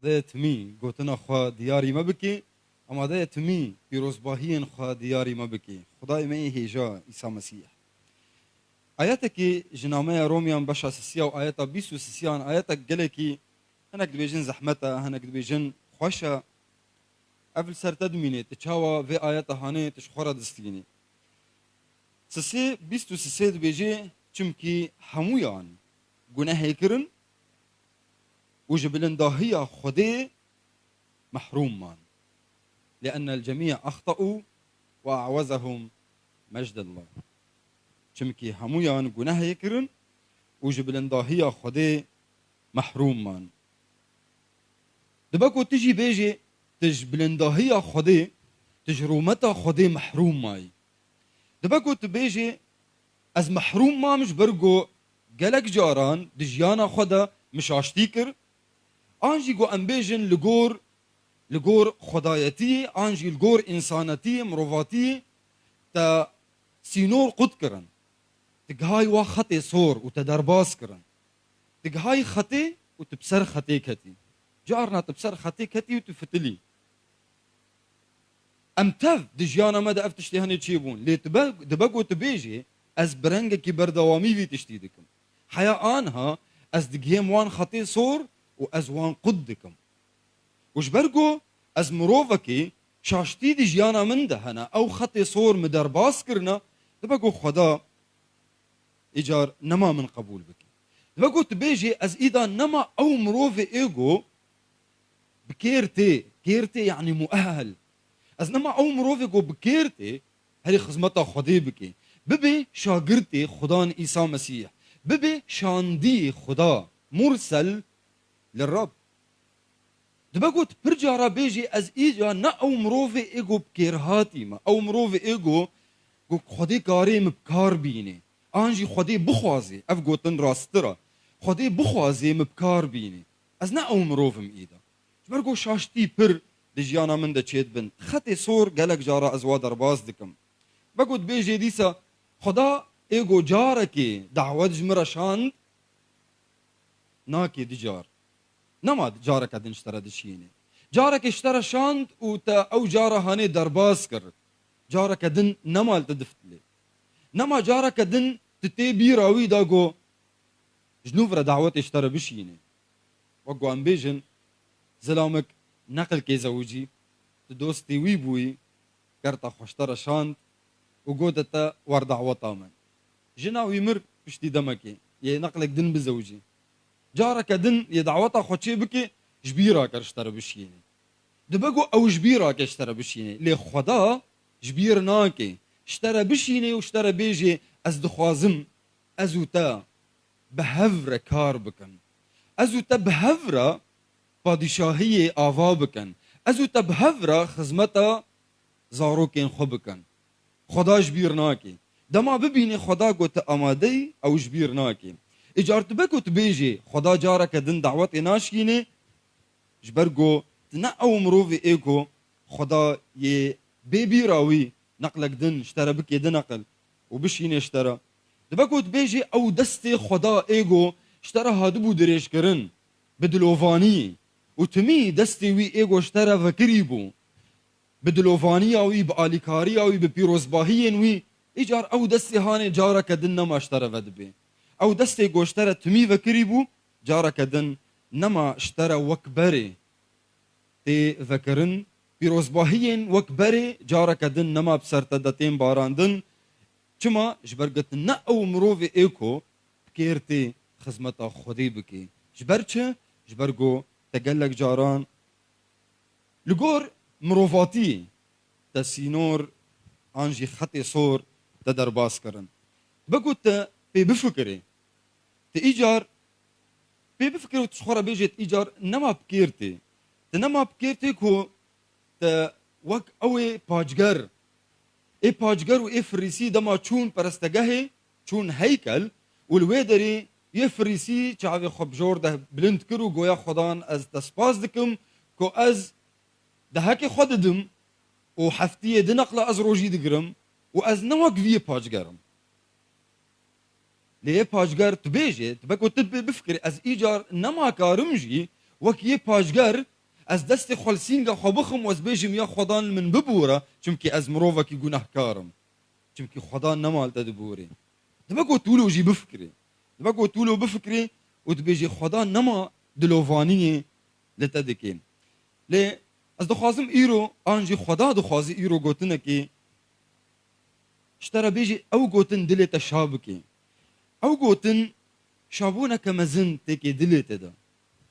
ده تمي قوتنا خوا دياري ما بكي اما ده تمي بيروزباهين خوا دياري ما بكي خداي ما هيجا عيسى مسيح آياتك جنامه روميان بشا سسيا وآياتا بيسو سسيان آياتك قلكي هناك دبيجن زحمتا هناك دبيجن خوشا قبل سر تدميني تشاوا في آياتا هاني تشخورا دستيني سسي بيستو سسي دبيجي چمكي همويان گناه كرن وجبلن داهية خدي محروم مان لأن الجميع أخطأوا وأعوزهم مجد الله چمكي همويان گناه يكرن وجبلن داهية خدي محروم مان دبكو تجي بيجي تجبلن داهية خدي تجرومتا خدي محروم ماي دبكو تبيجي از محروم ما مش برگو گلک جاران دجیانا خدا مش آشتیکر آنجی گو امبیجن لگور خدایتی آنجی لگور انسانتی مروفاتی تا سینور قد کرن تگهای وا خطی صور و تدرباس کرن تگهای خطی و تبسر خطی کتی جارنا تبسر خطی کتی و تفتلی امتف دجیانا مدى افتشتی هنی چی بون لی دبگو تبیجی از برنگکی بردوامی وی تشتی دکم حیا آنها از دگیم وان خطی صور و از وان قد دکم وش برگو از مروفکی شاشتی دی جیانا من ده هنا او خطی صور مدرباس کرنا دبگو خدا ایجار نما من قبول بکی دبگو تبیجی از ایدا نما او مروف ایگو بكيرتي كيرتي يعني مؤهل از نما او مروفيكو بكيرتي هري خزمتا خدي بكي ببي شاگرتي خدان عيسى مسيح ببي شاندي خدا مرسل للرب دبقوت برجارا بيجي از ايجا نا او مروفي ايجو بكيرهاتي ما او مروفي ايجو خدي كاري مبكار بيني انجي خدي بخوازي افقوتن راسترا خدي بخوازي مبكار بيني از نا او مروفم ايدا برگو شاشتی پر دجیانا من ده چید بند خطی صور گلک جارا از وا درباز دکم بگود بیجی دیسا خدا ایگو جارا که دعوت جمرا شاند ناکی دجار نما جارا که دن اشترا دشینه جارا که اشترا شاند و تا او جارا هانه درباز کرد جارا که دن نمال تدفتلی نما جارا که دن تتی بیراوی داگو جنوب را دعوت اشترا بشینه وگو ام بیجن زلامك نقل كي زوجي دوستي ويبوي كرتا خوشترا شاند وقودتا وردع وطامن جنا ويمر بشتي دمكي يا نقلك دن بزوجي جارك دن يدعوتا خوشي بكي جبيرا كرشترا بشيني دبقو او جبيرا كشترا بشيني لي خدا جبير ناكي اشترا بشيني واشترا بيجي از دخوازم ازوتا بهفرا كار بكن ازوتا بهفرا پادشاهی آوا بکن ازو تبهورا خزمتا زاروکین خو بکن خدا جبیر ناکی دما ببینی خدا گوت آماده او جبیر ناکی اجارت بکوت بیجی خدا جارک دن دعوت ناشکینه جبرگو تنا او مروفی ایکو خدا یه بیراوی نقلک دن اشترا بکی دن نقل و بشینه اشترا دبکوت بیجی او دست خدا ایگو اشترا هادبو دریش کرن بدلوفانی وتمي دستي وي ايغو اشترى فكريبو بدلوفانيا وي باليكاريا وي ببيروزباهيين وي ايجار او دستي هاني جارك دن نما اشترى فدبي او دستي جو اشترى تمي فكريبو جارك دن نما اشترى وكبري تي فكرن بيروزباهيين وكبري جارك دن نما بسرتدتين باراندن چما جبرگت نا او مروفي ايكو بكيرتي خزمتا خدي بكي جبرچه جبرگو تقلق جاران لقور مروفاتي تسينور انجي خطي صور تدرباس کرن بقول بفكري تيجار بفكري وتشخورا بيجي تيجار نما بكيرتي تنما بكيرتي كو ت وك اوي باجگر اي باجگر و اي فريسي دما چون پرستگاه چون هيكل والويدري يفريسي چاوي خب جور ده بلند کرو گویا خدان از تسپاس دکم کو از ده هكي خوددم و حفتيه دنقل از روجي دگرم و از نوك وی پاجگرم ليه پاجگر تبيجي تبكو تبي بفكر از ايجار نما كارمجي وەک یê paşger ez destê xwelsînga xwe bixim û ez bêjim ya xwedan min bibûre çimkî ez mirovekî gunehkar im çimkî xweda nemal te diborê dibe ku tûlo jî bifikirê dibe ku tûlo bifikirê û dibêjî xweda nema dilovaniyê li te dike lê ez dixwazim îro an jî xweda dixwazî îro gotinekê ji te re bêjî ew gotin dilê te şa bike ew gotin şabûneke mezin têkê dilê te de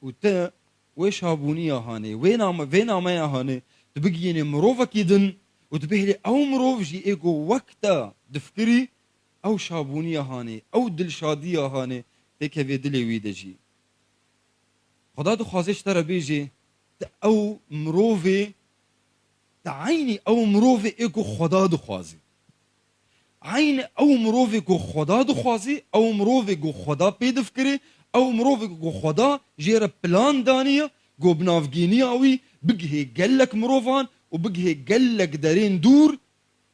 û te wê şabûniya hanê vê nameya hanê dibigihînî mirovekî din û dibêhlî ew mirov jî ê ku wek te difikirî ew şabûniya hanê ew dilşadiya hanê têkevê dilê wî de jî xweda dixwaze ji te re bêjê te ew mirovê te eynî ew mirovê ê ku xweda dixwazî عین او مروفی کو خدا دخوازی او مروفی کو خدا پی دفکری او مروفی کو خدا جیر پلان دانیه گو بنافگینی اوی بگه گلک مروفان و بگه گلک درین دور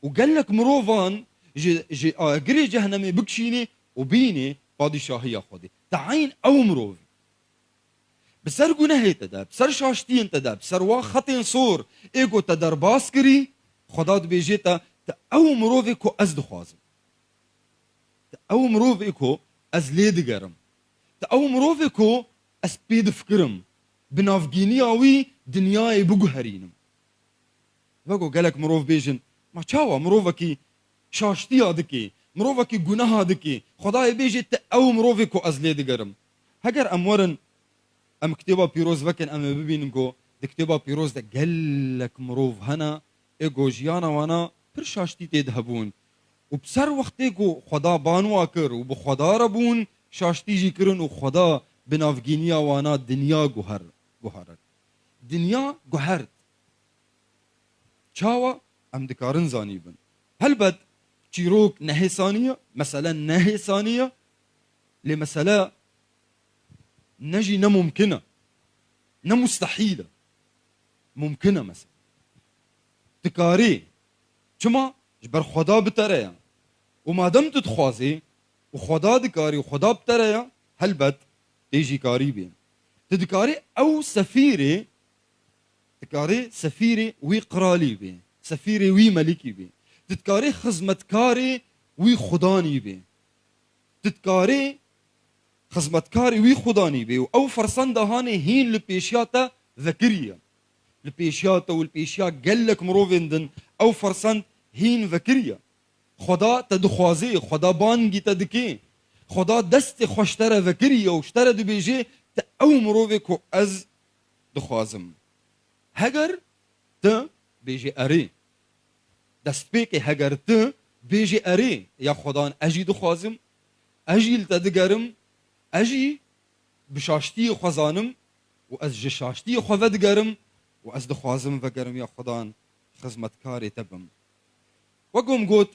و گلک مروفان جی آگری جهنمی بکشینی و بینی پادشاهی خودی تعین او مروفی بسر گناهی تدا بسر شاشتین تدا بسر وا خطین صور ایگو تدر باس کری خدا دبیجی تا او مروفی کو از دخوازم او مروفی کو از لید گرم او مروفی کو از پید فکرم بنافگینی آوی دنیای بگوهرینم وگو گلک مروف بیجن ما چاوا مروفکی شاشتی آدکی مروفکی گناه آدکی خدای بیجی او مروفی کو از لید گرم هگر امورن ام کتابا پیروز وکن ام ببینم کو د کتابا پیروز ده گلک مروف هنا ایگو جیانا وانا پر شاشتی تید هبون و بسر وقتی کو خدا بانوا کر و بخدا ربون شاشتی جی کرن و خدا بنافگینیا وانا دنیا گوهرد دنیا گوهرد چاوا ام دکارن زانی بن هل بد چیروک نهی ثانیه مثلا نهی ثانیه لمسألة نجي نممكنة نمستحيلة ممكنة مثلا تكاري چما جبر خدا بتريا وما دام تتخوازي وخدا دكاري وخدا بتريا هلبت تيجي كاري بين تدكاري او سفيري تكاري سفيري وي قرالي بين سفيري وي ملكي بين تتكاري خزمتكاري وي خداني بين تتكاري خزمتكاري وي خداني بين او فرسان دهاني هين لبيشياتا ذكريا لبيشياتا والبيشيا قلك مروفندن او فرسان هین وکریه خدا تدخوازی خدا بانگی تدکی خدا دست خوشتره وکریه و شتره دو بیجه تا او مروفه که از دخوازم هگر تا بیجه اری دست پیک هگر تا بیجه اری یا خدا اجی دخوازم اجی لتدگرم اجی بشاشتی خوزانم و از جشاشتی خوودگرم و از دخوازم وگرم یا خدا خزمتکاری تبم وقوم قوت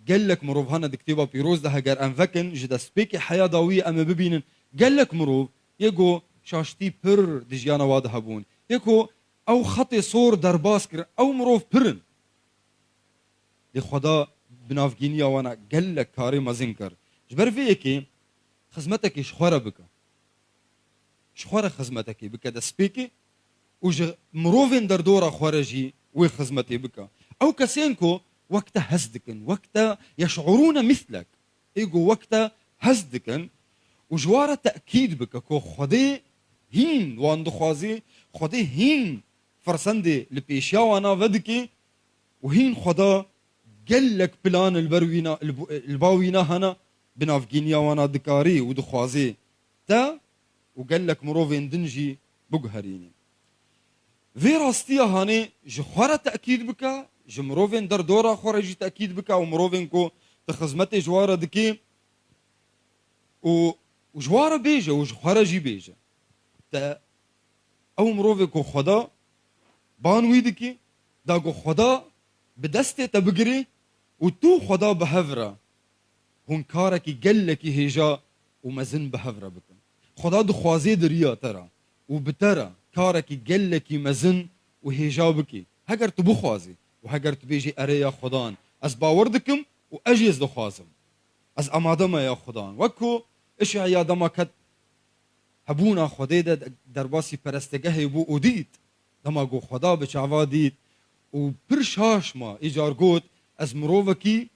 قال لك مروف هنا دكتيبا بيروز ده هجر انفكن جدا سبيكي حياة ضوية اما ببينن قال لك مروف يقو شاشتي بر دجيانا واضح بون يقو او خطي صور درباس كر او مروف برن لخدا بنافجينيا وانا قال لك كاري مازنكر جبر فيكي خزمتك شخورة بك شخورة خزمتك بك ده سبيكي وج مروفين در دورة خورجي وي خزمتي بك او كسينكو وقت هزدكن وقت يشعرون مثلك ايجو وقت هزدكن وجوارة تأكيد بك كو خدي هين وان دخوازي خدي هين فرسندي لبيشيا وانا ودكي وهين خدا قلك بلان البروينا الباوينا هنا بنافجينيا وانا دكاري ودخوازي تا وقلك مروفين دنجي بقهريني في راستيا هاني جخوارة تأكيد بك جمروفين در دورا خورجي تأكيد بك ومروفين كو تخزمتي جوارة دكي وجوارة بيجا وجخورجي بيجا تا او مروفين كو خدا بانوي دكي دا كو خدا بدستي تبقري وتو خدا بهفرة هون كاركي قلكي هيجا ومزن بهفرة بك خدا دخوازي دريا ترى وبترى كاركي قلكي مزن وهيجا بكي هكر تبو خوازي وهجر تبيجي أريا خدان از باوردكم وأجيز دخوازم از أمادما يا خدان وكو إيش يا دما كت هبونا خدای ده درباسی پرستگه بو اودید دما گو خدا به چاوا دید و پرشاش ما ایجار گوت از مرووکی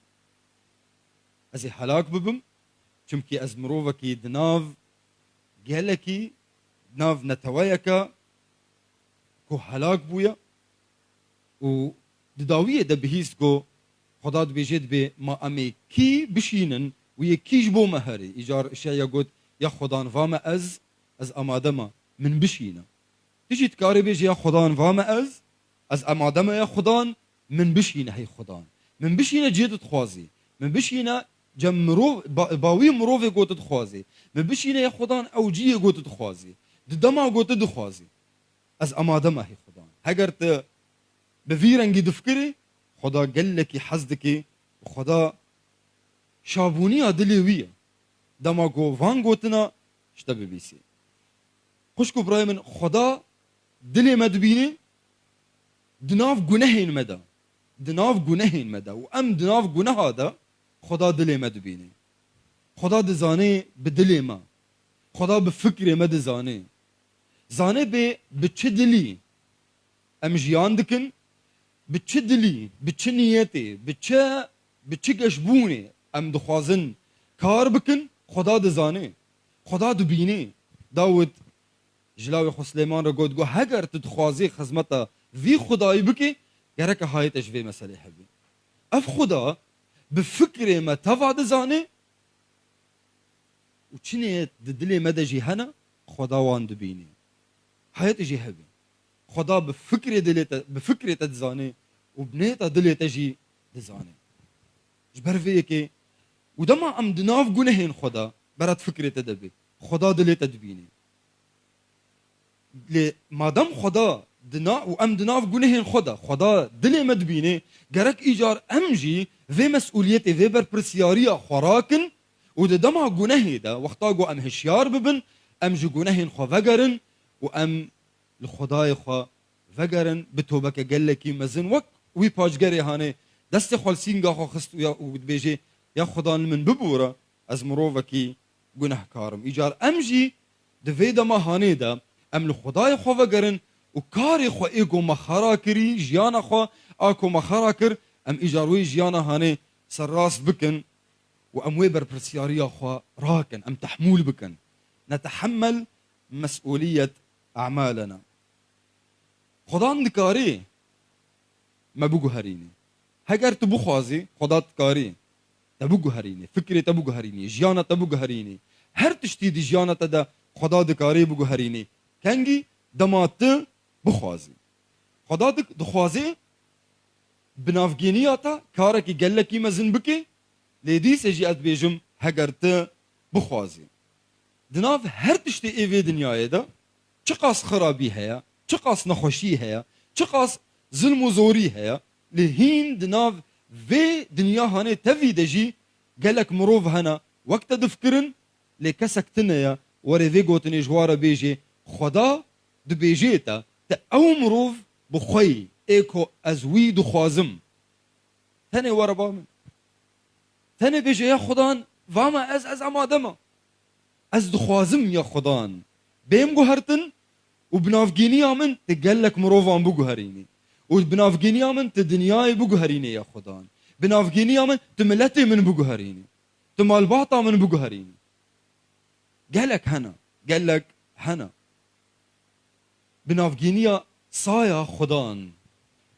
از هلاک ببم چمکی از مرووکی دناو گلکی دناو نتوایکا کو هلاک بویا و دداویه ده بهیست گو خدا دبیجید به ما امی کی بشینن و یکیش بو مهری ایجار اشیا گوت یا خدان وام از امادما من بشینه تجي تكاري بيجي يا خدان فاما از امادما يا خدان من بشينه هي خدان من بشينه جيد تخوازي من بشينه جمرو باوي مروفي قوت تخوازي من بشينه يا خدان او جي قوت تخوازي دما قوت تخوازي از امادما هي خدان هجرت بفيرنجي دفكري خدا قال لك حزدك وخدا شابوني دليويه دما قو فان قوتنا اشتبه بيسي خوشكو براي من خدا دلي مدبيني دناف گناهين مدا دناف گناهين مدا وام دناف گناه هذا خدا دلي مدبيني خدا دزاني بدلي ما خدا بفكري مد زاني زاني بچ دلي ام جيان دكن بچ دلي بچ نيتي بچ گشبوني ام دخوازن كار بكن خدا دزاني خدا دبيني داود جلاوی خو سلیمان را گفت گو هگر تو دخوازی خدمت وی خدایی بکی گرک هایتش وی مسئله حبی اف خدا بفکر ما تفاد زانه و چنه دلی مده جی هنه خدا وان دبینه هایت جی حبی خدا بفکر تدزانه و بنیت دلیت جی دزانه جبر وی که و دما ام دناف گنهین خدا برات فکر تدبی خدا دلیت دبینه مادام خدا دنا و ام دناف گنهین خدا دلی مدبینه گرک ایجار امجی و مسئولیت و بر پرسیاریا خوراکن و دما گنهی دا وقتا گو ام هشیار ببن ام جو گنهین خو وگرن و ام لخدای خو وگرن بتوبک گلکی مزن وک وی پاجگری هانه دست خالسینگا خو خست و بیجی یا خدا من ببورا از مرووکی گنهکارم ایجار امجی دوی دما هانه دا ام لخدای خو وگرن و کاری خو ایگو مخارا کری جیانا خو آکو مخارا کر ام ایجاروی جیانا هانه سر راست بکن و ام وی بر پرسیاریا خو راکن ام تحمول بکن نتحمل مسئولیت اعمالنا خدا اندکاری ما بگو هرینی هگر تو بخوازی خدا تکاری تبگو هرینی فکری تبگو هرینی جیانا تبگو هرینی هر تشتی دی جیانا تدا خدا دکاری بگو هرینی کنگی دمات بخوازی خدا دخوازی بنافگینیاتا کارکی گلکی مزن بکی لیدی سجی ات بیجم هگرت بخوازی دناف هر تشتی ایوی دنیای دا چقاس خرابی هیا چقاس نخوشی هیا چقاس ظلم و زوری هیا لهین دناف وی دنیا هانه تفی دجی گلک مروف هنا وقت دفکرن لکسک تنیا وری وی گوتنی جوارا بیجی خدا دبیجیتا تا او مروف بخوی ایکو از وی دخوازم تنه وربا من تنه بیجی یا خدان واما از امادما از دخوازم یا خدان بیم گوهرتن و بنافگینی آمن تگلک مروفان بگوهرینی و بنافگینی آمن تدنیای بگوهرینی یا خدان بنافگینی آمن تملتی من بگوهرینی تمالباطا من بگوهرینی گلک هنا بنافگینی سایا خدان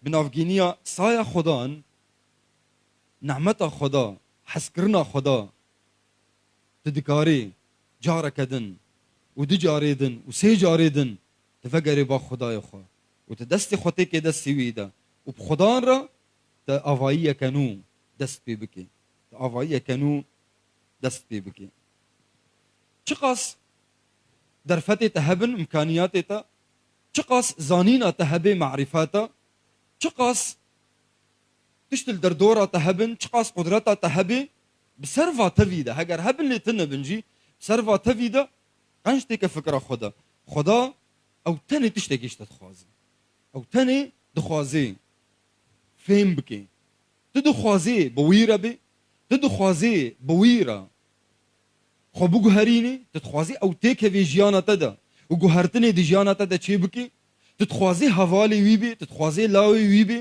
بنافگینی سایا خدان نعمت خدا حسکرنا خدا تدکاری جاره کدن و دو جاره دن و سه جاره دن تفکری با خدای خوا و تدستی خطی که دستی ویده و بخدان را تا آوایی کنو دست پی بکی تا آوایی کنو دست پی بکی چقاس در فتح تهبن امکانیات تا چقاس زانینا تهبه معرفاتا چقاس تشتل در دورا تهبن چقاس قدرتا تهبه بسرفا تفيده هجر هبن اللي تنا بنجي بسرفا تفيده قنشتي كفكرة خدا او تاني تشتكيش تتخوازي او تاني دخوازي فين بكي تدخوازي بويرة بي تدخوازي بويرة خو بگوهرینی تتخوازی او تیک وی جیانا تدا و گوهرتنی دی جیانا تدا چی بکی تتخوازی حوالی وی بی تتخوازی لاوی وی بی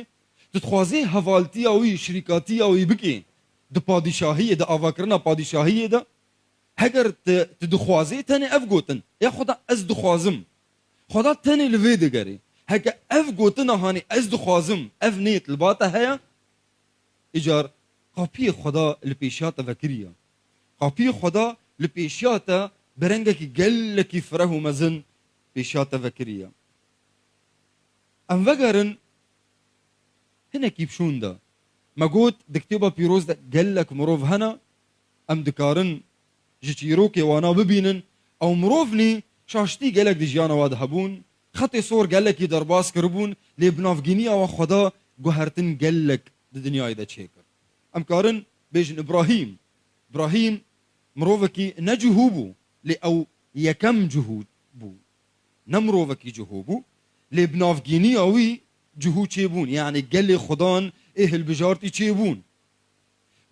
تتخوازی حوالتی اوی شریکاتی اوی بکی د پادشاهی د آواکرنا پادشاهی دا هگر تدخوازی تنی اف گوتن یا خدا از دخوازم خدا تنی لوی دگری هکا اف گوتن هانی از دخوازم اف نیت الباتا هیا اجار قاپی خدا لپیشات وکریه قاپی خدا لپیشات برنگکی گلکی فره و مزن پیشات وکریه ام وگرن هنا كيبشون دا ما قوت دكتوبا بيروز دا قالك مروف هنا ام دكارن جيروكي وانا ببينن او مروفني شاشتي قالك دي جيانا واد هبون خطي صور قالك يدرباس كربون لبناف غينيا وخدا قهرتن قالك دي دنيا دا تشيكر ام كارن بيجن ابراهيم مروفكي نجهوبو لي او يكم جهود بو نمروفكي جهوبو لبناف غينيا وي جهود چیبون یعنی گل خدان اهل بجارتی چیبون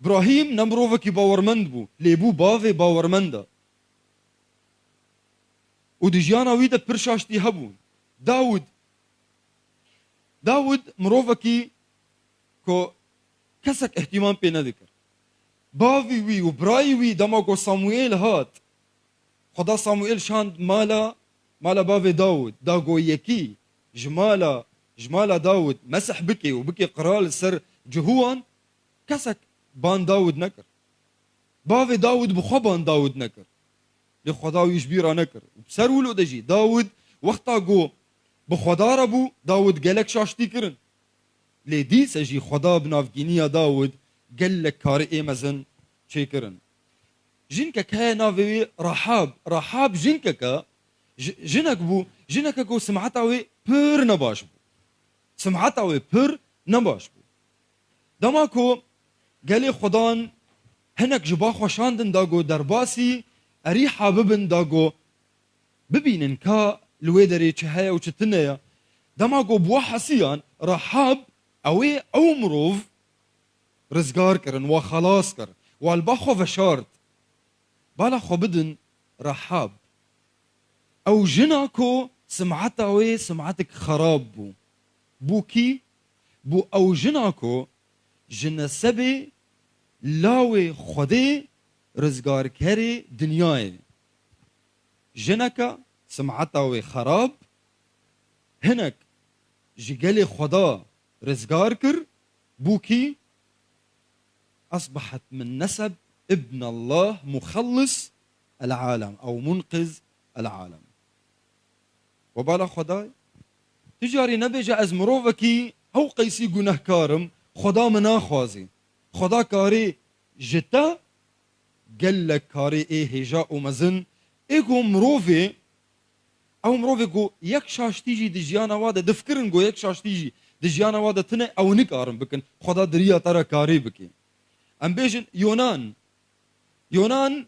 ابراهیم نمروه کی باورمند بو لیبو باوی باورمنده و دی جیانا ویده پرشاشتی هبون داود مروه کی که کسک احتمام پی ندکر باوی وی و برای وی دما کو ساموئیل هات خدا ساموئیل شاند مالا باوی داود دا گو یکی جمالا داود مسح بكي وبكي قرال سر جهوان كسك بان داود نكر بافي داود بخبان داود نكر لخدا ويجبيرا نكر بسر ولو دجي داود وقتا جو بخدا ربو داود قالك شاشتي كرن لدي سجي خدا بنافجينيا داود قالك كاري اي مزن شي كرن جنكا كا نافي رحاب جنكا كا جنك جو سمعتا وي بير نباش بو سمعتا وی پر نباش بو دما کو گلی خدان هنک جبا خوشاندن داگو درباسی اری حاببن داگو ببینن کا لویدری چه هیا و چه تنیا دما کو بوا حسیان رحاب اوی او مروف رزگار کرن و خلاص کر و الباخو وشارت بالا خو بدن رحاب او جنا کو سمعتا وی سمعتك خراب بو بوكي بو او جناكو جنسبي لاوي خدي رزقار كاري دنياي جنكا سمعتاوي خراب هنك جيجالي خدا رزقار كر بوكي اصبحت من نسب ابن الله مخلص العالم او منقذ العالم وبالا خداي تجاري نبيجا از مروفكي هو قيسي گناه كارم خدا منا خوازي خدا كاري جتا قال كاري ايه هجاء ومزن ايقو مروفي او مروفي قو يك شاشتيجي دي جيانا وادا دفكرن قو يك شاشتيجي دي جيانا وادا تنه او نكارم بكن خدا دريا ترى كاري بكي ام بيجن يونان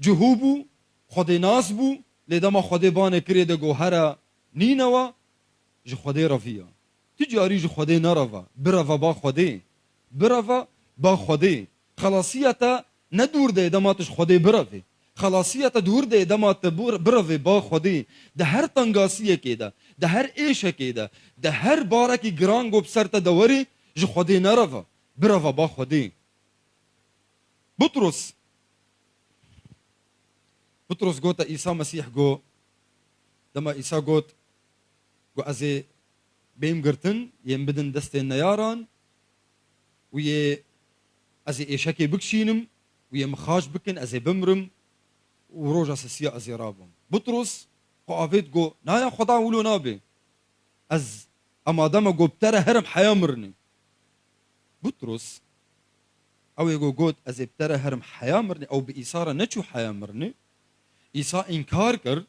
جهوبو خدي ناسبو لدما خدي بانه كري ده قو هرا نينوا جي خدي رفيا تجاري جي خدي نرفا برفا با خدي خلاصية ندور ده دماتش خدي برفي خلاصية دور ده دمات برفي با خدي ده هر تنگاسية كده ده هر ايشة كده ده هر باركي گرانگو بسرت دوري جي خدي نرفا برفا با خدي بطرس قوتا عيسى مسيح قو دما عيسى قوت قو ازي بيم قرتن ينبدن دستين نياران ويه ازي ايشاكي بكشينم ويه مخاش بكن ازي بمرم وروجا سسيا ازي رابم بطرس قو افيت قو نايا خدا ولو نابي از اما دما قو بترى هرم حيامرني بطرس او يقو قوت ازي بترى هرم حيامرني او بإثارة نچو حيامرني عيسى انكار كر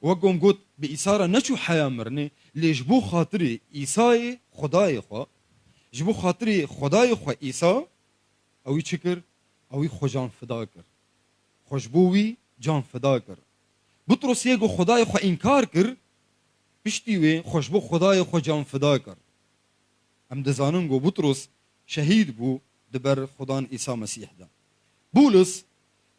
وقوم قوت بإثارة نچو حيامرني ليش بو خاطري عيسى خداي خو جبو خاطري خداي خو عيسى او يشكر او خو جان فدا كر خوشبوي جان فدا كر بطرس يقو خداي خو انكار كر بشتي وي خوشبو خداي خو جان فدا كر ام دزانن قو بطرس شهيد بو دبر خدان عيسى مسيح ده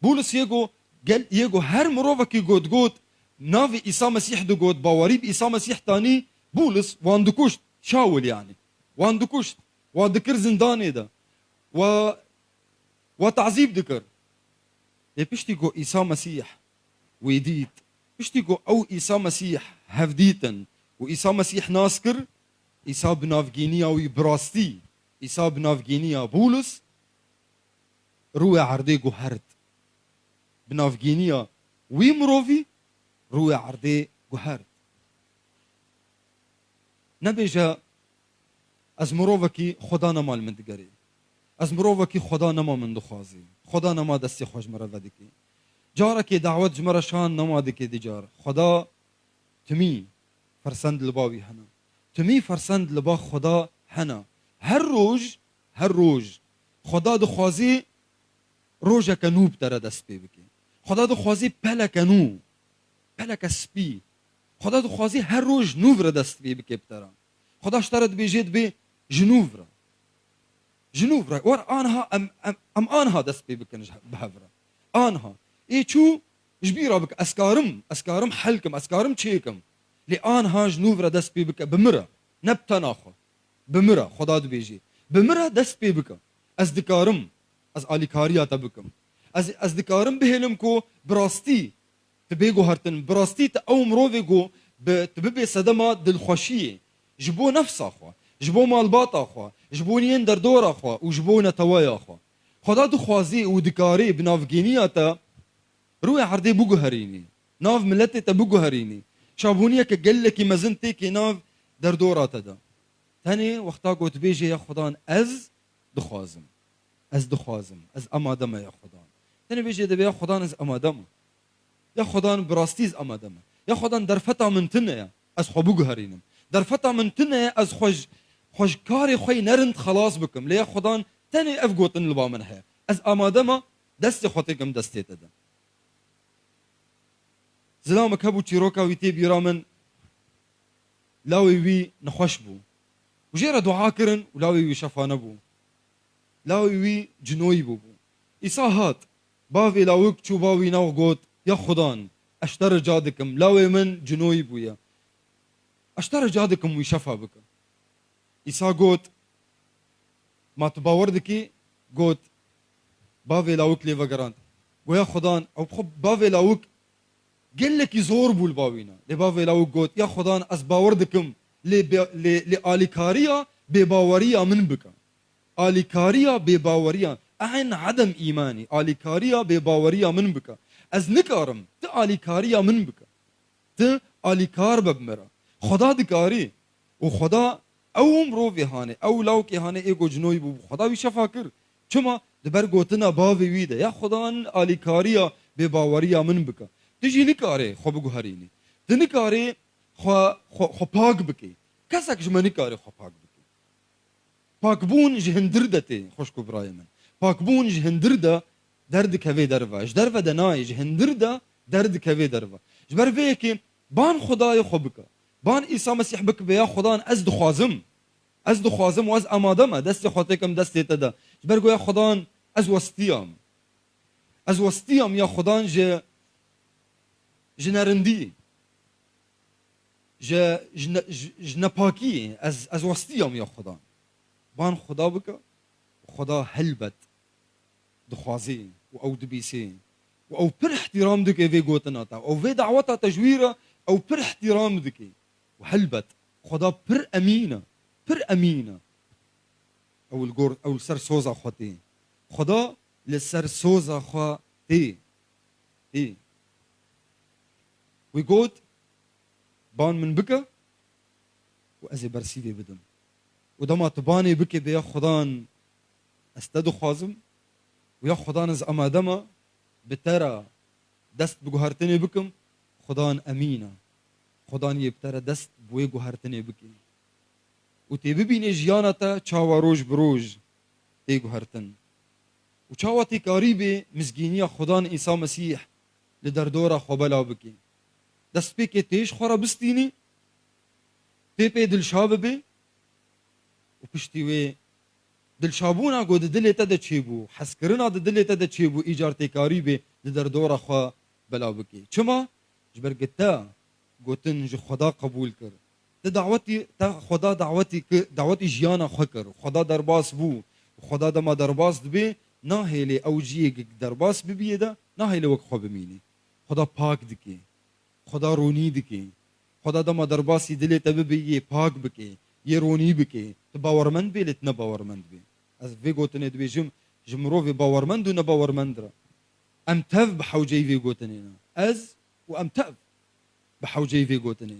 بولس يقو قال يجو هر مروفك يقود نافي عيسى مسيح دقود باوري عيسى مسيح تاني بولس واندكوشت شاول يعني واندكوشت وذكر زنداني ده وتعذيب ذكر بيشتيجو عيسى مسيح ويديت بيشتيجو او عيسى مسيح هفديتن وعيسى مسيح ناسكر عيسى بنافجينيا ويبراستي عيسى بنافجينيا بولس روي عرديجو هرد بنافجينيا ويمروفي روي عردي جهرد نبيجا از مروفكي خدا نما من دگري از مروفكي خدا نما من دخازي خدا نما دستي خوش مرة ودكي جاركي دعوت جمرة شان نما دكي دي جار خدا تمي فرسند لباوي هنا تمي فرسند لبا خدا هنا هر روج خدا دخازي روجا كنوب ترى دست بي بكي خدا دخازي پلا كنو پلا كسبي خدا دخازي هر روج نوفر دست بي بكي بترى خدا اشترط بيجيد بي جنوفرا ور آنها ام آنها دست بي بكن بهفرا آنها اي چو جبيرا بك اسكارم حلكم اسكارم چيكم لآنها جنوفرا دست بي بك بمرا نبتناخو بمرا خدا دو بيجي بمرا دست بي بك از دكارم از آليكاريا تبكم از دكارم بهلم كو براستي تبيگو هرتن براستي تا او مروفيگو تببي صدمة دلخوشية جبو نفس اخوا جبو مالبات اخوا جبو نين دردور اخوا وجبو نتوايا اخوا خدا دو خوازي ودكاري بنافجينيا تا روي عردي بوگو هريني ناف ملتي تا بوگو هريني شابونيا كقلكي مزنتي كي ناف دردورا تدا تاني وقتا قوت بيجي يا خدان از دخوازم از امادم يا خدان تاني بيجي دبي يا خدان از امادم يا خدان براستيز امادم يا خدان درفتا من تنيا از خبوگو هرينم درفتا من تنيا از خوش كاري خوي نرند خلاص بكم ليا خدان تاني افقوتن لبا منها از امادم دستي خوتيكم دستي تدا زلامك هبو تشيروكا ويتي بيرامن لاوي وي نخوش بو وجيرا دعا كرن ولاوي وي شفا نبو لاوي وي جنوي بو إيسا هات بافي لاوك چو باوي ناو قوت يا خدان اشتر جادكم لاوي من جنوي بويا اشتر جادكم ويشفا بك إيسا قوت ما تباوردكي قوت بافي لاوك لي وقرانت ويا خدان او بخب بافي لاوك قل لك يزور بو الباوينا لبافي لاوك قوت يا خدان از باوردكم لآليكاريا بباوريا من بك آليكاريا بباوريا أعن عدم إيماني آليكاريا بباوريا من بك از نكارم ت آليكاريا من بك ت آليكار ببمرا خدا دكاري وخدا او مروفي هاني او لاوكي هاني ايگو جنوي بو خدا وي شفاكر چما دبر قوتنا باوي ويدا يا خدان آليكاريا بباوريا من بك تجي نكاري خو بگو هريني تنكاري خو پاک بكي كسك جماني كاري خو پاک بكي پاک بون جهندردتي خوشكو براي من پاک بون جهندرده درد كوي دروا جدروا دناي جهندرده درد كوي دروا جبر فيكي بان خداي خو بك بان عيسى مسيح بك بيا خدان از دخوازم واز امادم دست خوتكم دست تدا جبر يا خدان از وستيام يا خدان جنرندي جنپاكي از وستيام يا خدان بان خدا بك خدا هلبت دخوازي او دبيسي او پر احترام دك في قوتناتا او في دعوتا تجويرة او پر احترام دك وهلبت خدا پر امينة او الجور او السر سوزا خوتي خدا للسر سوزا خوتي ويقول بان من بكا وازي برسيدي بدم ودما تباني بكي بيا خدان استدو خازم ويا خدان از امادما بترى دست بجوهرتني بكم خدان امينه خدان يبترى دست بوي جوهرتني بكي وتي ببيني جيانتا چاوا روج بروج تي جوهرتن وچاواتي قريبه مسكينيه خدان عيسى مسيح لدردورا خبلا بكي دست بكي تيش خورا بستيني تي بي دلشابه وبشتي وي دلشابونا قود دلي تدا تشيبو حسكرنا دلي تدا تشيبو ايجار تيكاري بي لدردورا خوا بلا بكي چما جبرگتا گوتن جو خدا قبول کر دعوتی تا خدا دعوتی جیانا خو کر خدا درباس بو خدا دما درباس دبی ناهلی اوجی درباس ببیه دا ناهلی وک خو بمینی خدا پاک دکی خدا رونی دکی خدا دما درباسی دلی تبیه پاک بکی یه رونی بکی تو باورمند بی لت نه باورمند بی از وی گوتنه دوی جمرو وی باورمند و نه باورمند را ام تف بحوجی وی گوتنه از و ام تف بحوجی وی گوتنه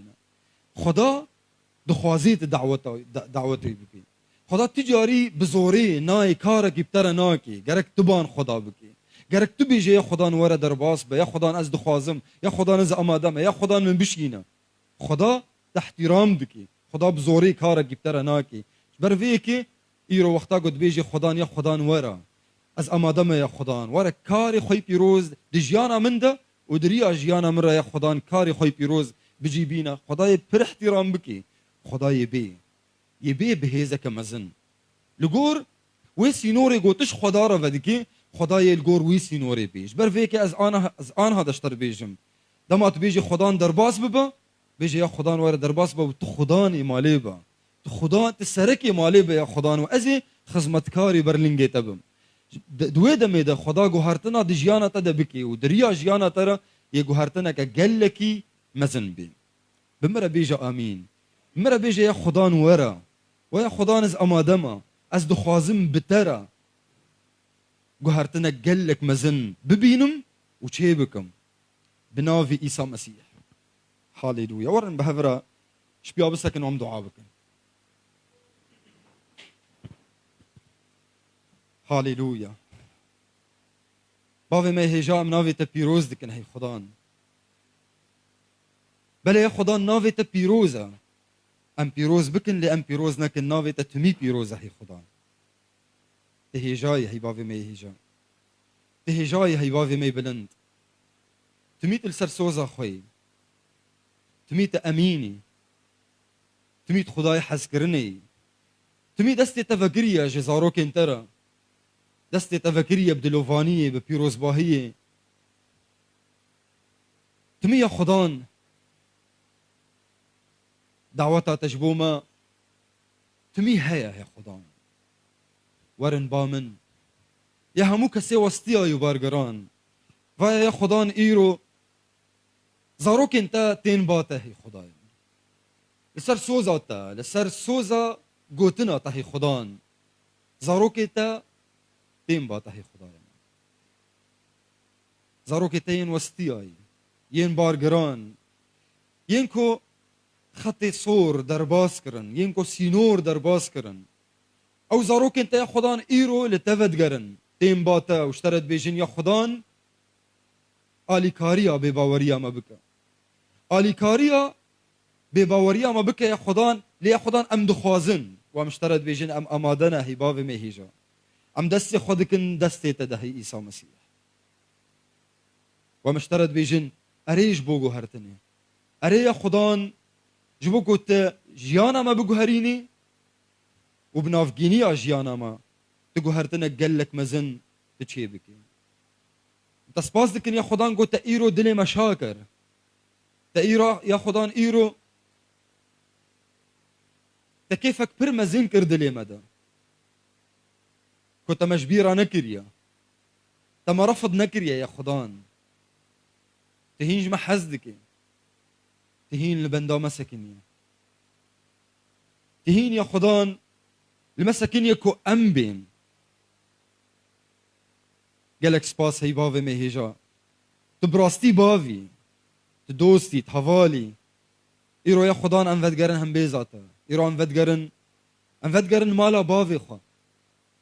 خدا دخوازیت دعوتی بکی خدا تجاری بزوری نای کار گیبتر ناکی گرک تبان خدا بکی گرک تو بیجه یا خدا نوره درباس به یا خدا از دخوازم یا خدا از آمادم یا خدا من بشینه خدا احترام بکی خدا بزوری کار گیبتر ناکی بر وی که ایرو وقتا گد بیجه خدا یا خدا نوره از آمادم یا خدا وره کاری خوی پیروز دجیانا من ده و دریا جیانا من را یا خدا کاری خوی پیروز بجی بینا خدای پر احترام بکی خدای بی یبی بهیزه که مزن لگور وی سینوری گوتش خدا را ودکی خدای لگور وی سینوری بیش بر وی که از آنها دشتر بیجم دمات بیجی خدا درباس ببا بیجی یا خدا وره درباس ببا تو خدا مالی با تو خدا تسرکی مالی با یا خدا و ازی خدمتکاری برلنگی تبم دوی دمی ده خدا گوهرتنا دی جیانا تا ده بکی و دریا جیانا تا را یه گوهرتنا که گلکی مزن بی بمرا بیجا آمین بمرا بیجا یا خدا نورا و یا خدا از امادما از دخوازم بترا گوهرتنا گلک مزن ببینم و چه بکم بناوی عیسی مسیح هاليلويا ورن بهفرا شبيا بسكن وم دعا بكن هاليلويا باوی ما هجا مناوی تا پیروز دکن هی خدان بله خدا ناوی تا پیروزه ام پیروز بکن لی ام پیروز نکن ناوی تا تمی پیروزه هی خدا تهجای هی باوی ما هجا تهجای هی باوی ما بلند تمیت السرسوزه خوی تمیت امینی تمیت خدای حسکرنی تمیت دستی تفکریه جزاروک انتره دستی تفکریه بدلوفانیه بپیروزباهیه تمی یا خدان دعوتا تجبوما تمی هيا يا خدان ورن بامن يا همو كسي وسطيا يبارگران و يا خدان ايرو زاروك انت تين باته هي خداي لسر سوزا تا لسر سوزا گوتنا تا هي خدان زاروك انت تين باته هي خداي زاروك تين وسطيا ين بارگران ينكو خط صور درباس کرن ينكو سينور درباس کرن او زاروك انت يا خدان ايرو لتفد گرن تيم باتا واشترت بيجن يا خدان آليكاريا بباوريا ما بك آليكاريا بباوريا ما بك يا خدان ليا خدان ام دخوازن ومشترت بيجن ام امادنا هي باب مهيجا ام دستي خدكن دستي تدهي عيسى مسيح ومشترت بيجن اريج بوغو هرتني اري يا خدان جبو كنت جيانا ما بجوهريني وبنافجيني جيانا ما تجوهرتنا قلك مزن تشيبك تصباس دكن يا خدان قلت ايرو دلي مشاكر تايرو يا خدان ايرو تكيفك بر مزن كر دلي مدى كنت مجبيرة نكريا تما رفض نكريا يا خدان تهينج ما حزدك تهين لبندا مسكنية تهين يا خدان المسكنية كو أمبين قالك سباس هي بافي مهيجا تبراستي بافي تدوستي تحوالي إيرو يا خدان أنفد قرن هم بيزاتا إيرو أنفد قرن مالا بافي خوا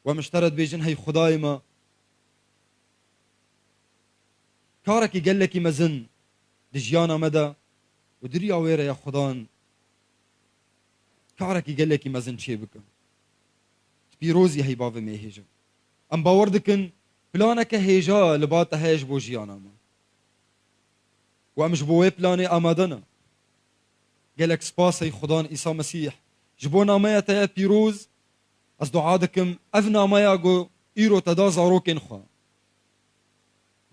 ومشترد بيجن هي خداي ما كاركي قالكي مزن دجيانا مدى ودريا ويرا يا خدان كاركي قال لك مازن شي بك بيروزي هي بافي ميهجا ام باوردكن بلانك هيجا لباتا هيج بوجيانا ما وام جبوي بلاني امادنا قال لك سباس هي خدان عيسى مسيح جبونا مايا تا بيروز از دعادكم افنا مايا جو ايرو تدا زاروكن خوا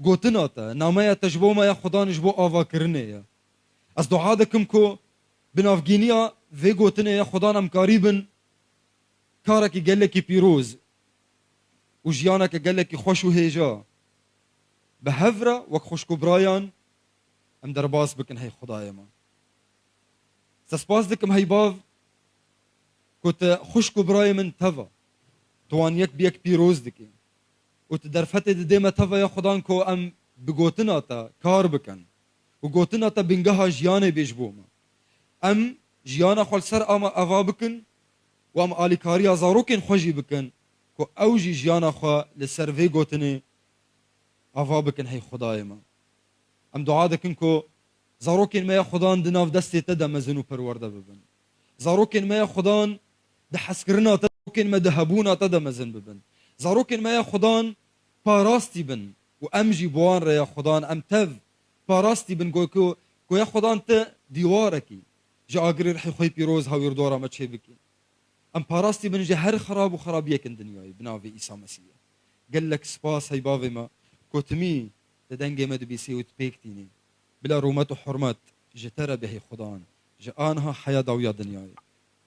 گوتنا تا نامه تجبو ما یا خدا نجبو آوا کرنه یا از دعا دکم کو بنافگینیا وی گوتنه یا خدا نمکاری بن کارکی گلکی پیروز و جیانک گلکی خوش و هیجا به هفره وک خوشکو برایان ام در باز بکن هی خدای ما سسپاس دکم هی باو کت خوشکو برای من توا توان یک بیک پیروز دکی و در فتح دیمه توا یا خدان کو ام بگوتنا تا کار بکن و گوتنا تا بنگها جیانه بیش بوما ام جیانه خال سر اما اوا بکن و ام آلیکاری ازاروکن خوشی بکن کو اوجی جیانه خوا لسر وی گوتنه اوا بکن هی خدای ما ام دعا دکن کو زاروکن ما خدان دناف دستی تدا مزنو پرورده ببن زاروکن ما خدان ده حسکرنا زاروکن ما دهبونا تدا مزن ببن زاروکن ما خدان پاراستی بن و امجی بوان را یا خدان ام تف پاراستی بن گو یا خدان ته دیوارکی جا آگری رحی خوی پیروز هاویر دورا ما چه بکی ام پاراستی بن جا هر خراب و خراب یکن دنیای بناوی عیسی مسیح قال لك سپاس هی باوی ما كوتمي تدنجي مد بيسي وتبيكتيني بلا رومات وحرمات جترى به خدان جانها حياة ضويا دنياي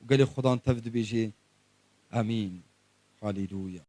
وقال خدان تفد بيجي امين هاليلويا